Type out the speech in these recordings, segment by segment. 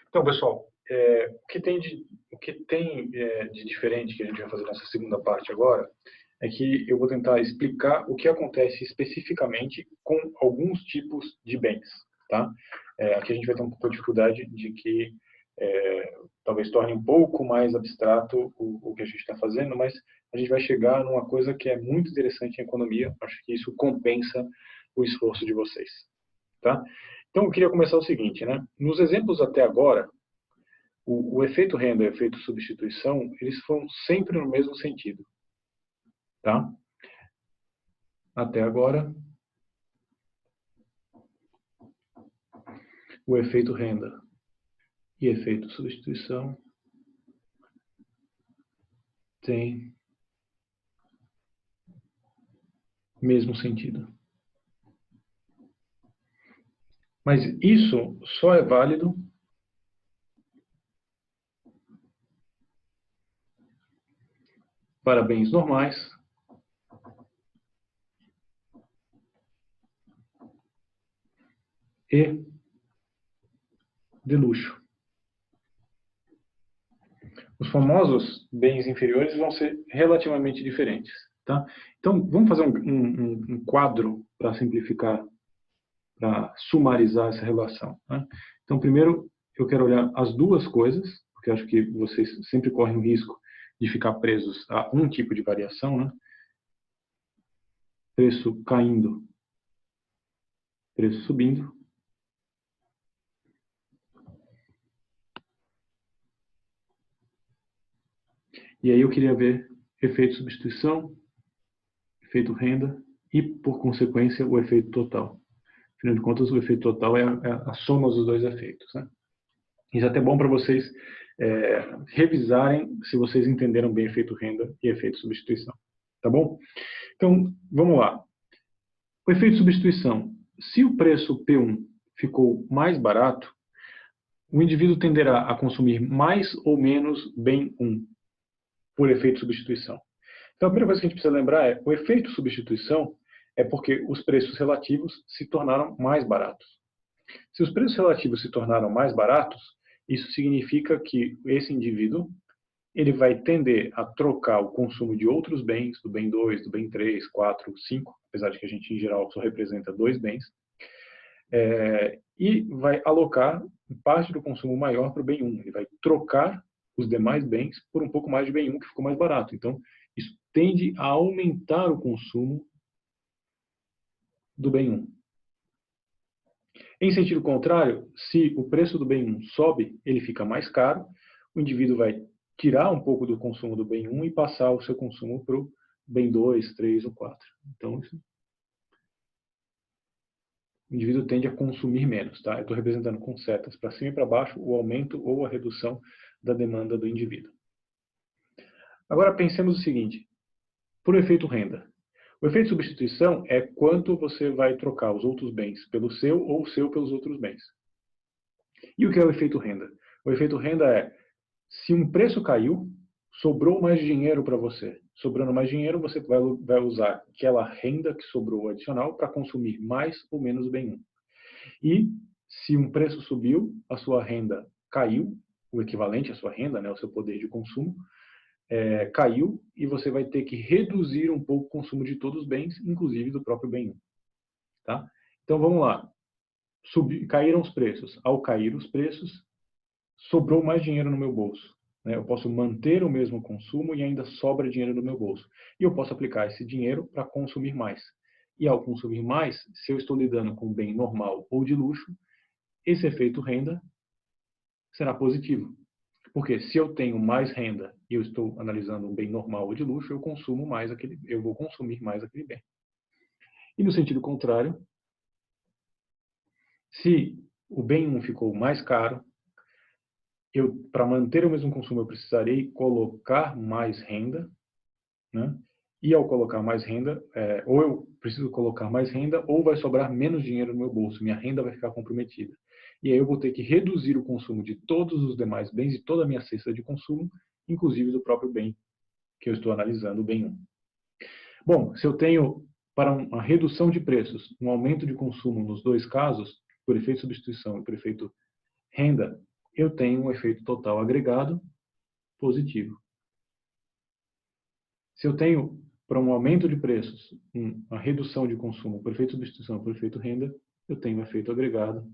Então, pessoal, o que tem de diferente que a gente vai fazer nessa segunda parte agora é que eu vou tentar explicar o que acontece especificamente com alguns tipos de bens, tá? Aqui a gente vai ter um pouco de dificuldade de que talvez torne um pouco mais abstrato o que a gente está fazendo, mas a gente vai chegar numa coisa que é muito interessante em economia. Acho que isso compensa o esforço de vocês, tá? Então, eu queria começar o seguinte, né? Nos exemplos até agora, o efeito renda e o efeito substituição, eles foram sempre no mesmo sentido, tá? Até agora, o efeito renda e efeito substituição tem mesmo sentido. Mas isso só é válido para bens normais e de luxo. Os famosos bens inferiores vão ser relativamente diferentes, tá? Então, vamos fazer um quadro para simplificar, para sumarizar essa relação, né? Então, primeiro, eu quero olhar as duas coisas, porque eu acho que vocês sempre correm o risco de ficar presos a um tipo de variação, né? Preço caindo, preço subindo. E aí eu queria ver efeito substituição, efeito renda e, por consequência, o efeito total. Afinal de contas, o efeito total é a soma dos dois efeitos, né? Isso é até bom para vocês revisarem se vocês entenderam bem efeito renda e efeito substituição. Tá bom? Então, vamos lá. O efeito substituição. Se o preço P1 ficou mais barato, o indivíduo tenderá a consumir mais ou menos bem 1 por efeito substituição. Então, a primeira coisa que a gente precisa lembrar é o efeito substituição é porque os preços relativos se tornaram mais baratos. Se os preços relativos se tornaram mais baratos, isso significa que esse indivíduo ele vai tender a trocar o consumo de outros bens, do bem 2, do bem 3, 4, 5, apesar de que a gente, em geral, só representa 2 bens, e vai alocar parte do consumo maior para o bem 1. Ele vai trocar os demais bens por um pouco mais de bem 1, que ficou mais barato. Então, isso tende a aumentar o consumo do bem 1. Em sentido contrário, se o preço do bem 1 sobe, ele fica mais caro, o indivíduo vai tirar um pouco do consumo do bem 1 e passar o seu consumo para o bem 2, 3 ou 4. Então, o indivíduo tende a consumir menos, tá? Eu estou representando com setas para cima e para baixo o aumento ou a redução da demanda do indivíduo. Agora, pensemos o seguinte, por efeito renda. O efeito substituição é quanto você vai trocar os outros bens pelo seu ou o seu pelos outros bens. E o que é o efeito renda? O efeito renda é, se um preço caiu, sobrou mais dinheiro para você. Sobrando mais dinheiro, você vai usar aquela renda que sobrou adicional para consumir mais ou menos bem 1. E se um preço subiu, a sua renda caiu, o equivalente à sua renda, né, o seu poder de consumo, caiu e você vai ter que reduzir um pouco o consumo de todos os bens, inclusive do próprio bem 1. Tá? Então vamos lá. Caíram os preços. Ao cair os preços, sobrou mais dinheiro no meu bolso. Né? Eu posso manter o mesmo consumo e ainda sobra dinheiro no meu bolso. E eu posso aplicar esse dinheiro para consumir mais. E ao consumir mais, se eu estou lidando com um bem normal ou de luxo, esse efeito renda será positivo. Porque se eu tenho mais renda e eu estou analisando um bem normal ou de luxo, eu vou consumir mais aquele bem. E no sentido contrário, se o bem 1 ficou mais caro, para manter o mesmo consumo, eu precisarei colocar mais renda, né? E ao colocar mais renda, ou eu preciso colocar mais renda, ou vai sobrar menos dinheiro no meu bolso, minha renda vai ficar comprometida. E aí eu vou ter que reduzir o consumo de todos os demais bens e toda a minha cesta de consumo, inclusive do próprio bem que eu estou analisando, o bem 1. Bom, se eu tenho, para uma redução de preços, um aumento de consumo nos dois casos, por efeito substituição e por efeito renda, eu tenho um efeito total agregado positivo. Se eu tenho, para um aumento de preços, uma redução de consumo por efeito substituição por efeito renda, eu tenho um efeito agregado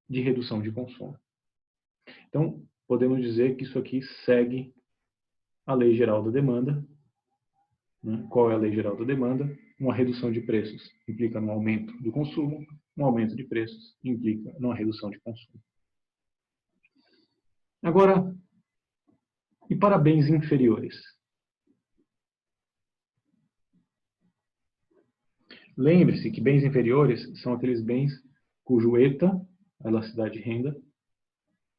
de redução de consumo. Então, podemos dizer que isso aqui segue a lei geral da demanda. Qual é a lei geral da demanda? Uma redução de preços implica no aumento do consumo, um aumento de preços implica numa redução de consumo. Agora, e para bens inferiores? Lembre-se que bens inferiores são aqueles bens cujo eta, a elasticidade de renda,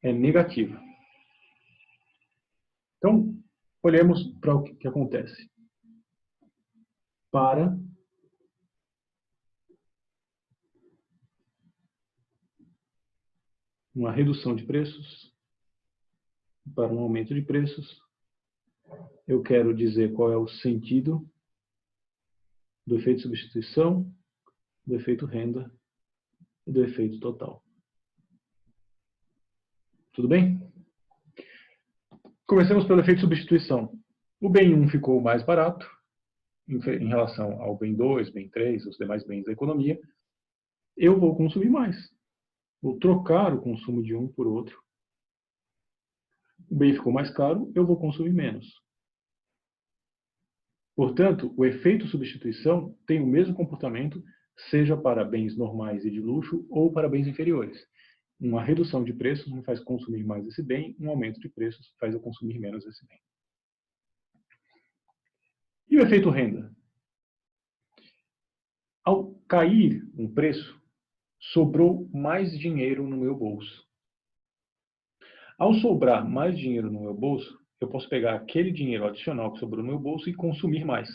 é negativa. Então, olhemos para o que acontece. Para uma redução de preços, para um aumento de preços, eu quero dizer qual é o sentido do efeito substituição, do efeito renda e do efeito total. Tudo bem? Comecemos pelo efeito substituição. O bem 1 ficou mais barato em relação ao bem 2, bem 3, os demais bens da economia. Eu vou consumir mais. Vou trocar o consumo de um por outro. O bem ficou mais caro, eu vou consumir menos. Portanto, o efeito substituição tem o mesmo comportamento, seja para bens normais e de luxo ou para bens inferiores. Uma redução de preços me faz consumir mais esse bem, um aumento de preços faz eu consumir menos esse bem. E o efeito renda? Ao cair um preço, sobrou mais dinheiro no meu bolso. Ao sobrar mais dinheiro no meu bolso, eu posso pegar aquele dinheiro adicional que sobrou no meu bolso e consumir mais.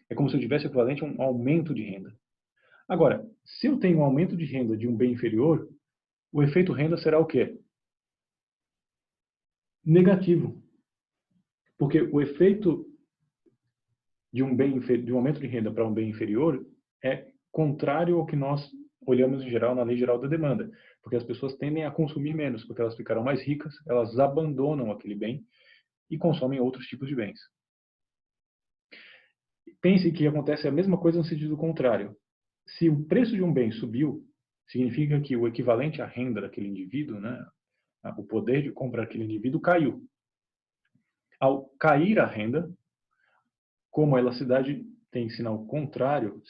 É como se eu tivesse equivalente a um aumento de renda. Agora, se eu tenho um aumento de renda de um bem inferior, o efeito renda será o quê? Negativo. Porque o efeito de um aumento de renda para um bem inferior é contrário ao que nós olhamos em geral na lei geral da demanda. Porque as pessoas tendem a consumir menos, porque elas ficarão mais ricas, elas abandonam aquele bem e consomem outros tipos de bens. Pense que acontece a mesma coisa no sentido contrário. Se o preço de um bem subiu, significa que o equivalente à renda daquele indivíduo, o poder de compra daquele indivíduo caiu. Ao cair a renda, como a elasticidade tem sinal contrário,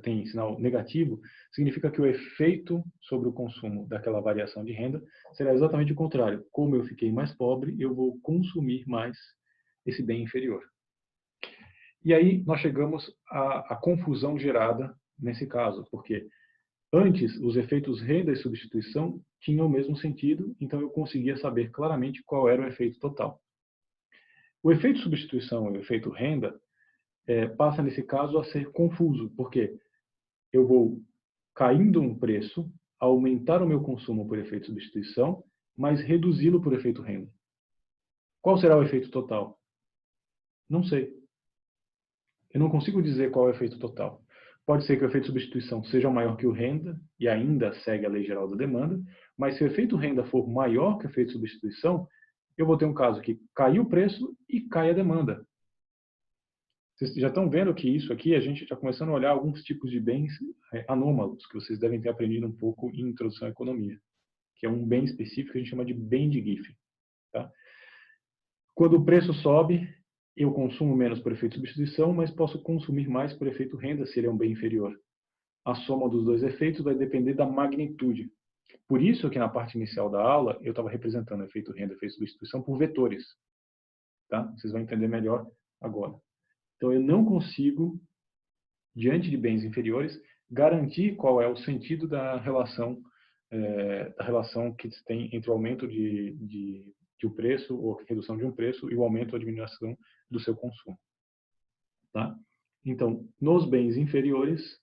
tem sinal negativo, significa que o efeito sobre o consumo daquela variação de renda será exatamente o contrário. Como eu fiquei mais pobre, eu vou consumir mais esse bem inferior. E aí nós chegamos à confusão gerada nesse caso, porque antes os efeitos renda e substituição tinham o mesmo sentido, então eu conseguia saber claramente qual era o efeito total. O efeito substituição e o efeito renda passa nesse caso a ser confuso, porque eu vou caindo um preço, aumentar o meu consumo por efeito substituição, mas reduzi-lo por efeito renda. Qual será o efeito total? Não sei. Eu não consigo dizer qual é o efeito total. Pode ser que o efeito substituição seja maior que o renda e ainda segue a lei geral da demanda, mas se o efeito renda for maior que o efeito substituição, eu vou ter um caso que caiu o preço e cai a demanda. Vocês já estão vendo que isso aqui, a gente está começando a olhar alguns tipos de bens anômalos, que vocês devem ter aprendido um pouco em Introdução à Economia, que é um bem específico que a gente chama de bem de Giffen. Tá? Quando o preço sobe, eu consumo menos por efeito substituição, mas posso consumir mais por efeito renda se ele é um bem inferior. A soma dos dois efeitos vai depender da magnitude. Por isso que na parte inicial da aula eu estava representando efeito renda e efeito substituição por vetores. Tá? Vocês vão entender melhor agora. Então eu não consigo, diante de bens inferiores, garantir qual é o sentido da relação que se tem entre o aumento de um preço ou redução de um preço e o aumento ou diminuição do seu consumo. Tá? Então, nos bens inferiores,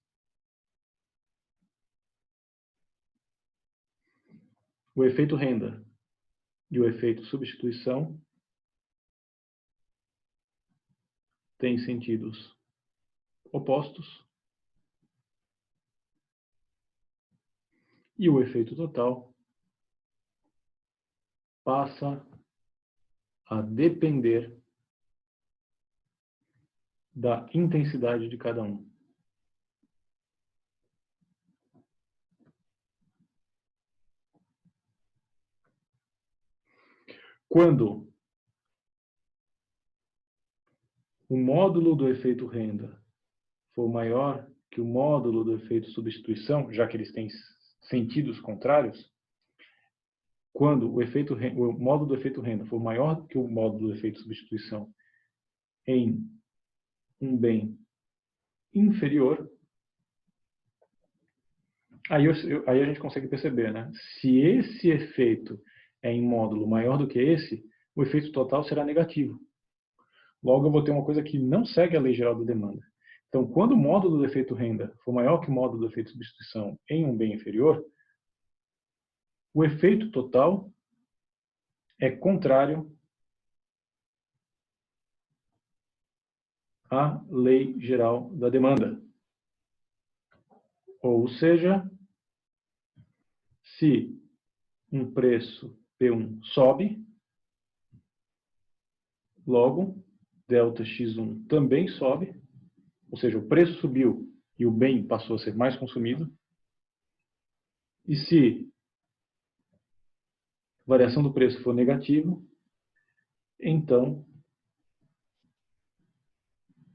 o efeito renda e o efeito substituição têm sentidos opostos e o efeito total passa a depender da intensidade de cada um. Quando o módulo do efeito renda for maior que o módulo do efeito substituição, já que eles têm sentidos contrários, quando o módulo do efeito renda for maior que o módulo do efeito substituição em um bem inferior, aí a gente consegue perceber, né? Se esse efeito é em módulo maior do que esse, o efeito total será negativo. Logo, eu vou ter uma coisa que não segue a lei geral da demanda. Então, quando o módulo do efeito renda for maior que o módulo do efeito substituição em um bem inferior, o efeito total é contrário à lei geral da demanda. Ou seja, se um preço P1 sobe, logo, delta X1 também sobe, ou seja, o preço subiu e o bem passou a ser mais consumido. E se a variação do preço for negativa, então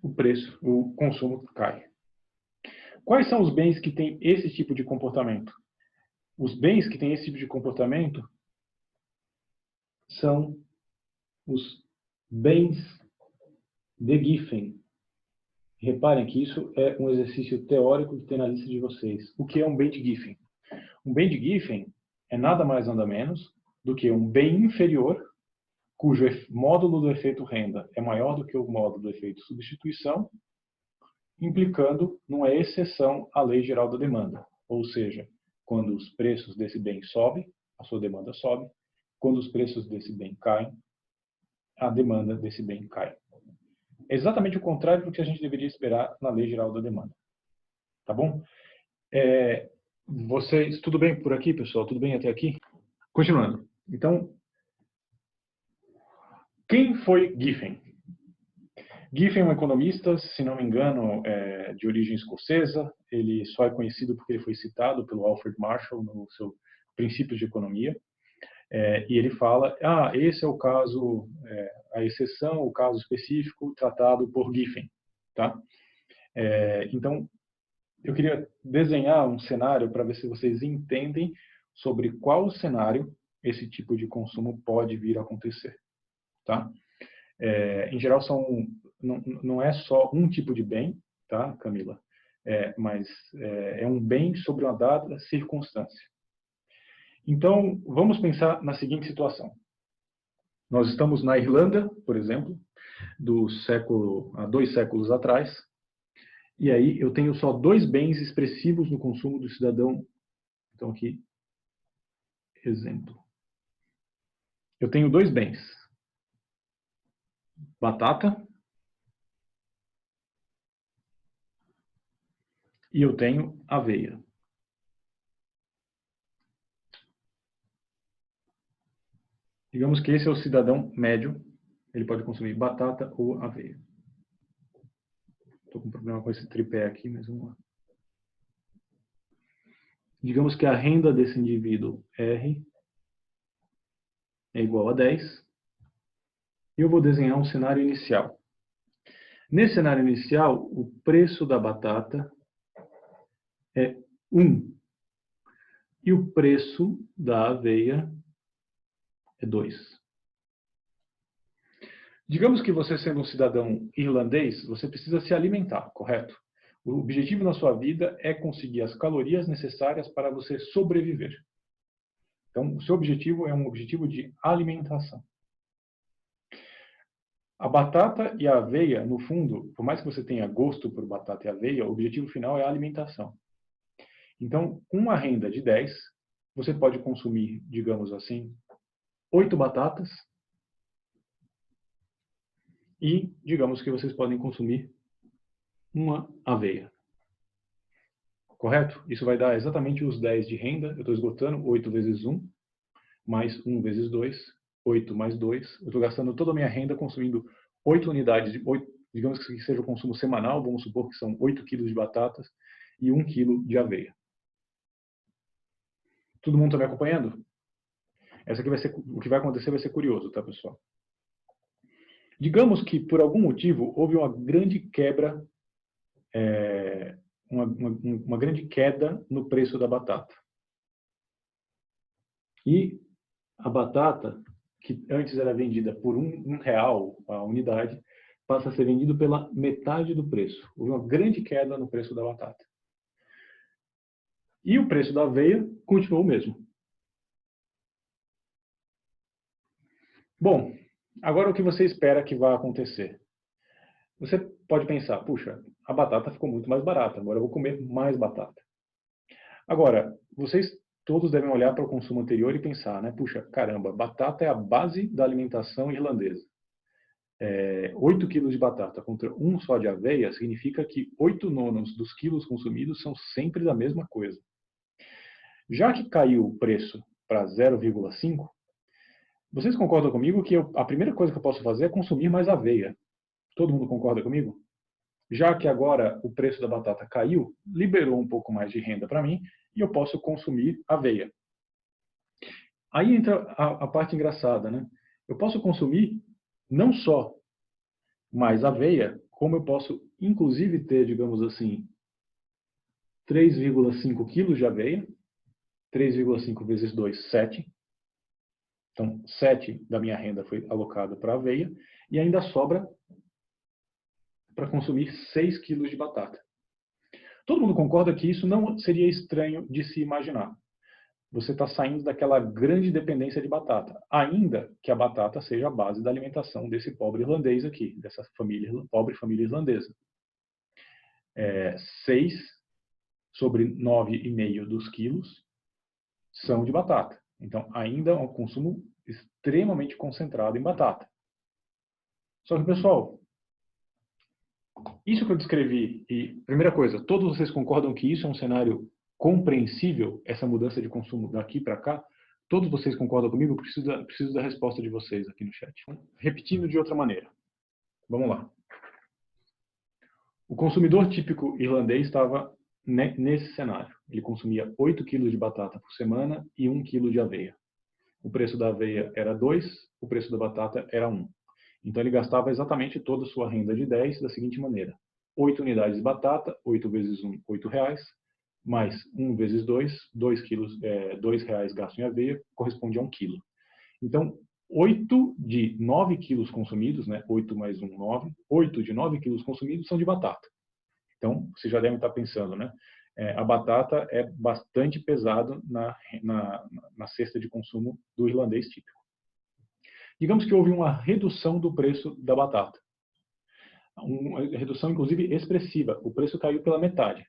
o consumo cai. Quais são os bens que têm esse tipo de comportamento? Os bens que têm esse tipo de comportamento são os bens de Giffen. Reparem que isso é um exercício teórico que tem na lista de vocês. O que é um bem de Giffen? Um bem de Giffen é nada mais nada menos do que um bem inferior cujo módulo do efeito renda é maior do que o módulo do efeito substituição, implicando numa exceção à lei geral da demanda. Ou seja, quando os preços desse bem sobem, a sua demanda sobe. Quando os preços desse bem caem, a demanda desse bem cai. É exatamente o contrário do que a gente deveria esperar na lei geral da demanda. Tá bom? Vocês, tudo bem por aqui, pessoal? Tudo bem até aqui? Continuando. Então, quem foi Giffen? Giffen é um economista, se não me engano, de origem escocesa. Ele só é conhecido porque ele foi citado pelo Alfred Marshall no seu Princípios de Economia. E ele fala, esse é o caso, a exceção, o caso específico tratado por Giffen. Tá? Então, eu queria desenhar um cenário para ver se vocês entendem sobre qual cenário esse tipo de consumo pode vir a acontecer. Tá? Em geral, não é só um tipo de bem, tá, Camila? Mas é um bem sobre uma dada circunstância. Então, vamos pensar na seguinte situação. Nós estamos na Irlanda, por exemplo, há 2 séculos atrás, e aí eu tenho só 2 bens expressivos no consumo do cidadão. Então, aqui, exemplo. Eu tenho 2 bens. Batata e eu tenho aveia. Digamos que esse é o cidadão médio, ele pode consumir batata ou aveia. Estou com um problema com esse tripé aqui, mas vamos lá. Digamos que a renda desse indivíduo R é igual a 10. E eu vou desenhar um cenário inicial. Nesse cenário inicial, o preço da batata é 1. E o preço da aveia é 2. Digamos que você, sendo um cidadão irlandês, você precisa se alimentar, correto? O objetivo na sua vida é conseguir as calorias necessárias para você sobreviver. Então, o seu objetivo é um objetivo de alimentação. A batata e a aveia, no fundo, por mais que você tenha gosto por batata e aveia, o objetivo final é a alimentação. Então, com uma renda de 10, você pode consumir, digamos assim, 8 batatas e, digamos que vocês podem consumir uma aveia. Correto? Isso vai dar exatamente os 10 de renda. Eu estou esgotando 8 vezes 1, mais 1 vezes 2, 8 mais 2. Eu estou gastando toda a minha renda consumindo 8 unidades, digamos que seja o consumo semanal, vamos supor que são 8 quilos de batatas e 1 quilo de aveia. Todo mundo está me acompanhando? Essa aqui vai ser, o que vai acontecer vai ser curioso, tá, pessoal? Digamos que, por algum motivo, houve uma grande quebra, uma grande queda no preço da batata. E a batata, que antes era vendida por R$1 a unidade, passa a ser vendido pela metade do preço. Houve uma grande queda no preço da batata. E o preço da aveia continuou o mesmo. Bom, agora o que você espera que vai acontecer? Você pode pensar, puxa, a batata ficou muito mais barata, agora eu vou comer mais batata. Agora, vocês todos devem olhar para o consumo anterior e pensar, né? Puxa, caramba, batata é a base da alimentação irlandesa. 8 quilos de batata contra 1 só de aveia significa que 8/9 dos quilos consumidos são sempre da mesma coisa. Já que caiu o preço para 0,5, vocês concordam comigo que a primeira coisa que eu posso fazer é consumir mais aveia? Todo mundo concorda comigo? Já que agora o preço da batata caiu, liberou um pouco mais de renda para mim e eu posso consumir aveia. Aí entra a parte engraçada, né? Eu posso consumir não só mais aveia, como eu posso inclusive ter, digamos assim, 3,5 quilos de aveia. 3,5 vezes 2, 7. Então, 7 da minha renda foi alocado para aveia e ainda sobra para consumir 6 quilos de batata. Todo mundo concorda que isso não seria estranho de se imaginar. Você está saindo daquela grande dependência de batata, ainda que a batata seja a base da alimentação desse pobre irlandês aqui, dessa pobre família irlandesa. 6 sobre 9,5 dos quilos são de batata. Então, ainda é um consumo extremamente concentrado em batata. Só que, pessoal, isso que eu descrevi, e primeira coisa, todos vocês concordam que isso é um cenário compreensível, essa mudança de consumo daqui para cá? Todos vocês concordam comigo? Preciso da resposta de vocês aqui no chat. Repetindo de outra maneira. Vamos lá. O consumidor típico irlandês estava nesse cenário. Ele consumia 8 quilos de batata por semana e 1 quilo de aveia. O preço da aveia era 2, o preço da batata era 1. Então ele gastava exatamente toda a sua renda de 10 da seguinte maneira. 8 unidades de batata, 8 vezes 1, R$8, mais 1 vezes 2, R$2 gasto em aveia, corresponde a 1 quilo. Então, 8 de 9 quilos consumidos, né, 8 mais 1, 9, 8 de 9 quilos consumidos são de batata. Então, vocês já devem estar pensando, né? A batata é bastante pesado na cesta de consumo do irlandês típico. Digamos que houve uma redução do preço da batata. Uma redução, inclusive, expressiva. O preço caiu pela metade.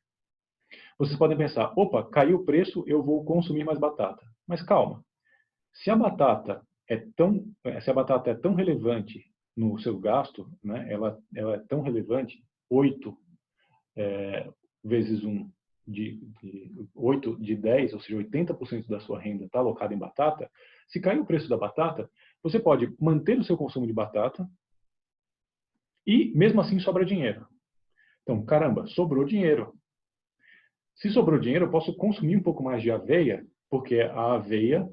Vocês podem pensar, opa, caiu o preço, eu vou consumir mais batata. Mas calma. Se a batata é tão relevante no seu gasto, né, ela é tão relevante, 8 vezes 1 8 de 10, ou seja, 80% da sua renda está alocada em batata, se cair o preço da batata, você pode manter o seu consumo de batata e, mesmo assim, sobra dinheiro. Então, caramba, sobrou dinheiro. Se sobrou dinheiro, eu posso consumir um pouco mais de aveia, porque a aveia,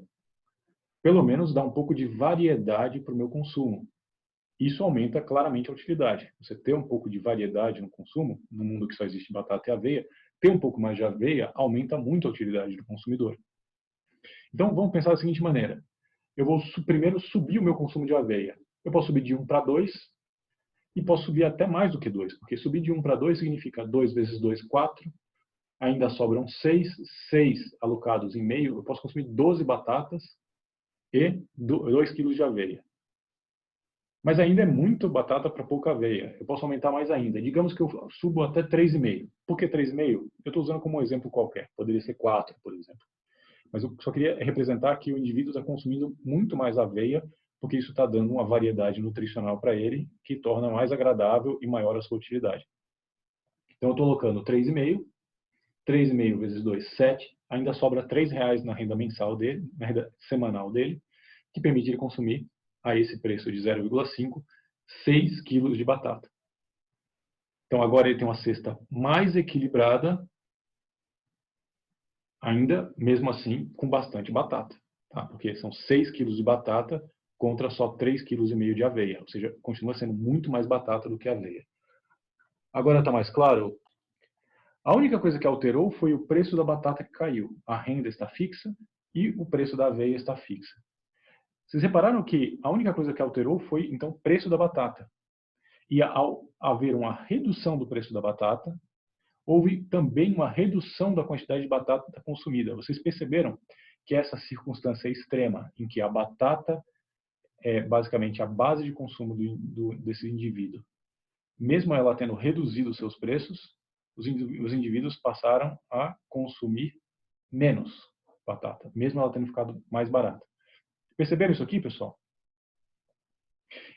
pelo menos, dá um pouco de variedade para o meu consumo. Isso aumenta claramente a utilidade. Você ter um pouco de variedade no consumo, no mundo que só existe batata e aveia, ter um pouco mais de aveia aumenta muito a utilidade do consumidor. Então, vamos pensar da seguinte maneira. Eu vou primeiro subir o meu consumo de aveia. Eu posso subir de 1 para 2 e posso subir até mais do que 2, porque subir de 1 para 2 significa 2 vezes 2, 4, ainda sobram 6 alocados em meio, eu posso consumir 12 batatas e 2 quilos de aveia. Mas ainda é muito batata para pouca aveia. Eu posso aumentar mais ainda. Digamos que eu subo até 3,5. Por que 3,5? Eu estou usando como um exemplo qualquer. Poderia ser 4, por exemplo. Mas eu só queria representar que o indivíduo está consumindo muito mais aveia, porque isso está dando uma variedade nutricional para ele, que torna mais agradável e maior a sua utilidade. Então eu estou colocando 3,5. 3,5 vezes 2, 7. Ainda sobra R$3 na renda mensal dele, na renda semanal dele. que permite ele consumir, a esse preço de 0,5, 6 quilos de batata. Então agora ele tem uma cesta mais equilibrada, ainda, mesmo assim, com bastante batata. Tá? Porque são 6 quilos de batata contra só 3,5 kg de aveia. Ou seja, continua sendo muito mais batata do que aveia. Agora está mais claro? A única coisa que alterou foi o preço da batata que caiu. A renda está fixa e o preço da aveia está fixa. Vocês repararam que a única coisa que alterou foi, então, o preço da batata. E ao haver uma redução do preço da batata, houve também uma redução da quantidade de batata consumida. Vocês perceberam que essa circunstância extrema, em que a batata é basicamente a base de consumo desse indivíduo, mesmo ela tendo reduzido seus preços, os indivíduos passaram a consumir menos batata, mesmo ela tendo ficado mais barata. Perceberam isso aqui, pessoal?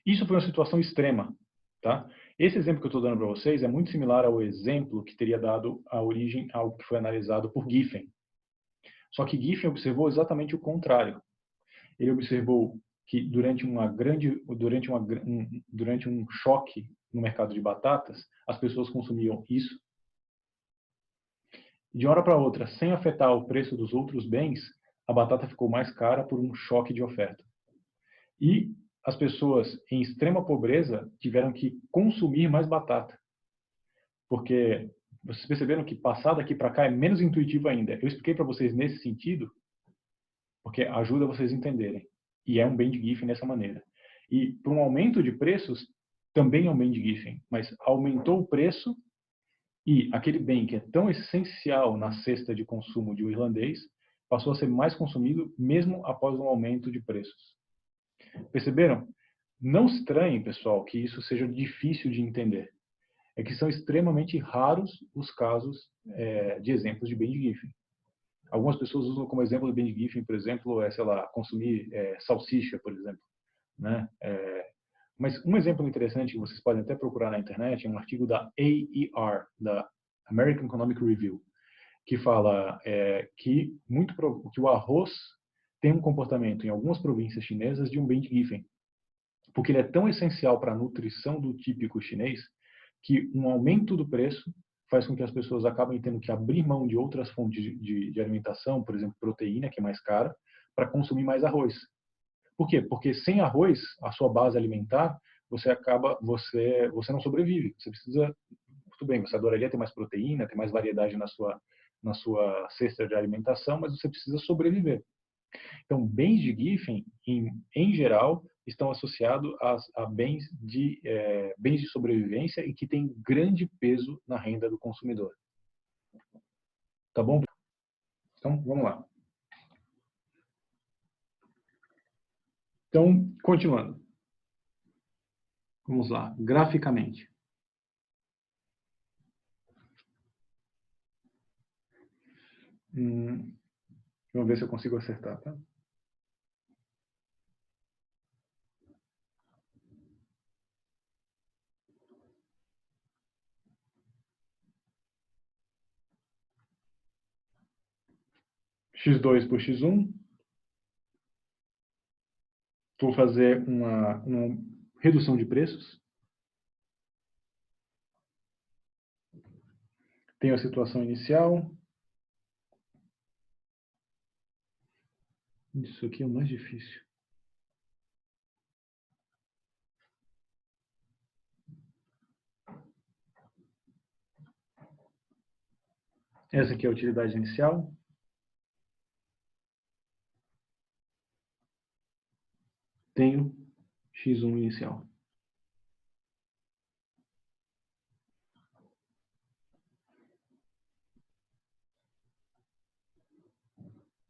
Isso foi uma situação extrema. Tá? Esse exemplo que eu estou dando para vocês é muito similar ao exemplo que teria dado a origem ao que foi analisado por Giffen. Só que Giffen observou exatamente o contrário. Ele observou que durante um choque no mercado de batatas, as pessoas consumiam isso. De uma hora para outra, sem afetar o preço dos outros bens, a batata ficou mais cara por um choque de oferta. E as pessoas em extrema pobreza tiveram que consumir mais batata. Porque vocês perceberam que passar daqui para cá é menos intuitivo ainda. Eu expliquei para vocês nesse sentido, porque ajuda vocês a entenderem. E é um bem de Giffen dessa maneira. E para um aumento de preços, também é um bem de Giffen. Mas aumentou o preço e aquele bem que é tão essencial na cesta de consumo de um irlandês passou a ser mais consumido mesmo após um aumento de preços. Perceberam? Não estranhem, pessoal, que isso seja difícil de entender. É que são extremamente raros os casos de exemplos de bem de Giffen. Algumas pessoas usam como exemplo de bem de Giffen, por exemplo, sei lá, consumir salsicha, por exemplo. Né? Mas um exemplo interessante que vocês podem até procurar na internet é um artigo da AER, da American Economic Review, que fala que o arroz tem um comportamento em algumas províncias chinesas de um bem de Giffen, porque ele é tão essencial para a nutrição do típico chinês que um aumento do preço faz com que as pessoas acabem tendo que abrir mão de outras fontes de alimentação, por exemplo, proteína, que é mais cara, para consumir mais arroz. Por quê? Porque sem arroz, a sua base alimentar, você não sobrevive. Você precisa, tudo bem, você adoraria ter mais proteína, ter mais variedade na sua cesta de alimentação, mas você precisa sobreviver. Então, bens de Giffen, em geral, estão associados a bens de sobrevivência e que têm grande peso na renda do consumidor. Tá bom? Então, vamos lá. Então, continuando. Vamos lá, graficamente. Vamos ver se eu consigo acertar, tá? X2 por X1. Vou fazer uma redução de preços. Tenho a situação inicial. Isso aqui é o mais difícil. Essa aqui é a utilidade inicial. Tenho X1 inicial.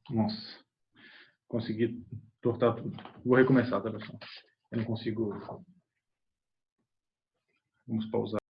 Nossa, consegui tortar tudo. Vou recomeçar, tá, pessoal? Eu não consigo. Vamos pausar.